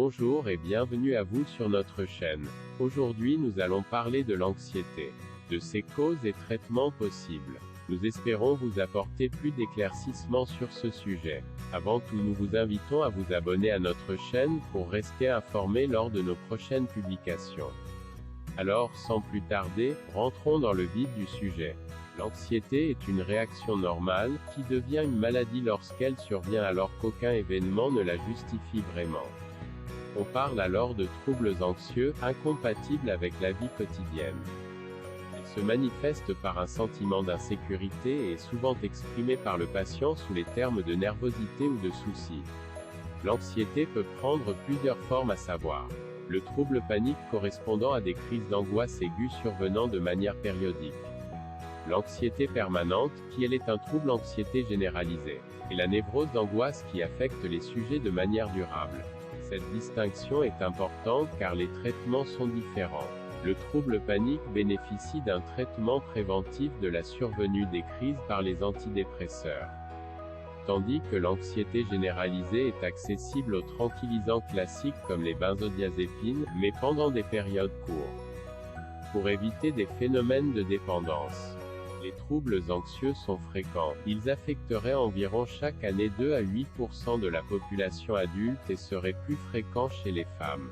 Bonjour et bienvenue à vous sur notre chaîne. Aujourd'hui nous allons parler de l'anxiété, de ses causes et traitements possibles. Nous espérons vous apporter plus d'éclaircissements sur ce sujet. Avant tout, nous vous invitons à vous abonner à notre chaîne pour rester informés lors de nos prochaines publications. Alors, sans plus tarder, rentrons dans le vif du sujet. L'anxiété est une réaction normale, qui devient une maladie lorsqu'elle survient alors qu'aucun événement ne la justifie vraiment. On parle alors de troubles anxieux, incompatibles avec la vie quotidienne. Elle se manifeste par un sentiment d'insécurité et est souvent exprimée par le patient sous les termes de nervosité ou de souci. L'anxiété peut prendre plusieurs formes à savoir. Le trouble panique correspondant à des crises d'angoisse aiguë survenant de manière périodique. L'anxiété permanente, qui elle est un trouble anxiété généralisé. Et la névrose d'angoisse qui affecte les sujets de manière durable. Cette distinction est importante car les traitements sont différents. Le trouble panique bénéficie d'un traitement préventif de la survenue des crises par les antidépresseurs. Tandis que l'anxiété généralisée est accessible aux tranquillisants classiques comme les benzodiazépines, mais pendant des périodes courtes. Pour éviter des phénomènes de dépendance. Les troubles anxieux sont fréquents, ils affecteraient environ chaque année 2 à 8% de la population adulte et seraient plus fréquents chez les femmes.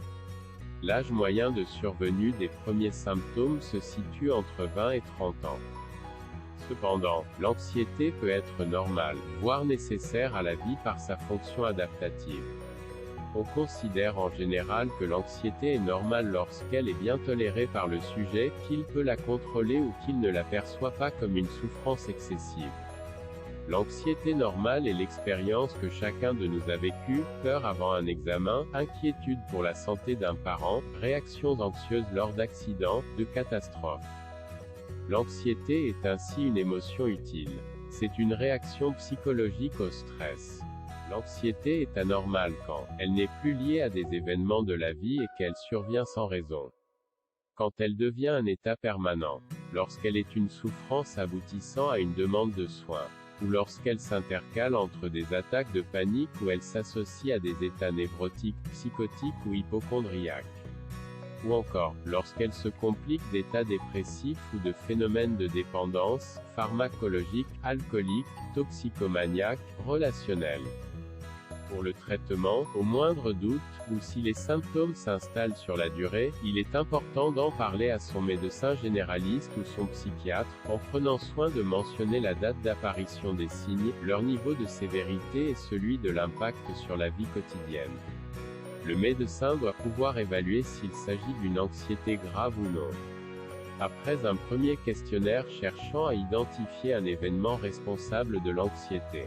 L'âge moyen de survenue des premiers symptômes se situe entre 20 et 30 ans. Cependant, l'anxiété peut être normale, voire nécessaire à la vie par sa fonction adaptative. On considère en général que l'anxiété est normale lorsqu'elle est bien tolérée par le sujet, qu'il peut la contrôler ou qu'il ne la perçoit pas comme une souffrance excessive. L'anxiété normale est l'expérience que chacun de nous a vécue, peur avant un examen, inquiétude pour la santé d'un parent, réactions anxieuses lors d'accidents, de catastrophes. L'anxiété est ainsi une émotion utile. C'est une réaction psychologique au stress. L'anxiété est anormale quand elle n'est plus liée à des événements de la vie et qu'elle survient sans raison. Quand elle devient un état permanent. Lorsqu'elle est une souffrance aboutissant à une demande de soins. Ou lorsqu'elle s'intercale entre des attaques de panique ou elle s'associe à des états névrotiques, psychotiques ou hypocondriaques. Ou encore, lorsqu'elle se complique d'états dépressifs ou de phénomènes de dépendance, pharmacologiques, alcooliques, toxicomaniaques, relationnels. Pour le traitement, au moindre doute, ou si les symptômes s'installent sur la durée, il est important d'en parler à son médecin généraliste ou son psychiatre, en prenant soin de mentionner la date d'apparition des signes, leur niveau de sévérité et celui de l'impact sur la vie quotidienne. Le médecin doit pouvoir évaluer s'il s'agit d'une anxiété grave ou non. Après un premier questionnaire cherchant à identifier un événement responsable de l'anxiété.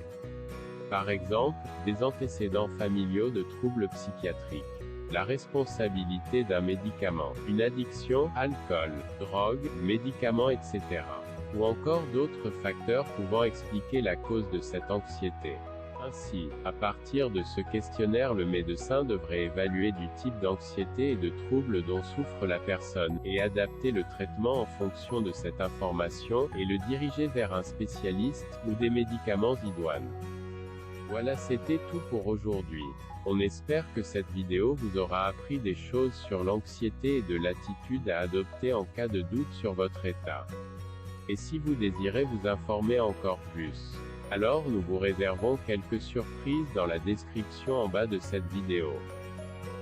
Par exemple, des antécédents familiaux de troubles psychiatriques. La responsabilité d'un médicament, une addiction, alcool, drogue, médicaments, etc. Ou encore d'autres facteurs pouvant expliquer la cause de cette anxiété. Ainsi, à partir de ce questionnaire, le médecin devrait évaluer du type d'anxiété et de troubles dont souffre la personne, et adapter le traitement en fonction de cette information, et le diriger vers un spécialiste, ou des médicaments idoines. Voilà, c'était tout pour aujourd'hui. On espère que cette vidéo vous aura appris des choses sur l'anxiété et de l'attitude à adopter en cas de doute sur votre état. Et si vous désirez vous informer encore plus, alors nous vous réservons quelques surprises dans la description en bas de cette vidéo.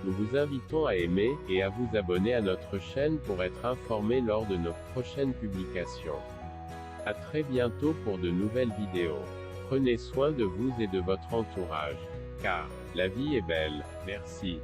Nous vous invitons à aimer, et à vous abonner à notre chaîne pour être informé lors de nos prochaines publications. À très bientôt pour de nouvelles vidéos. Prenez soin de vous et de votre entourage. Car la vie est belle. Merci.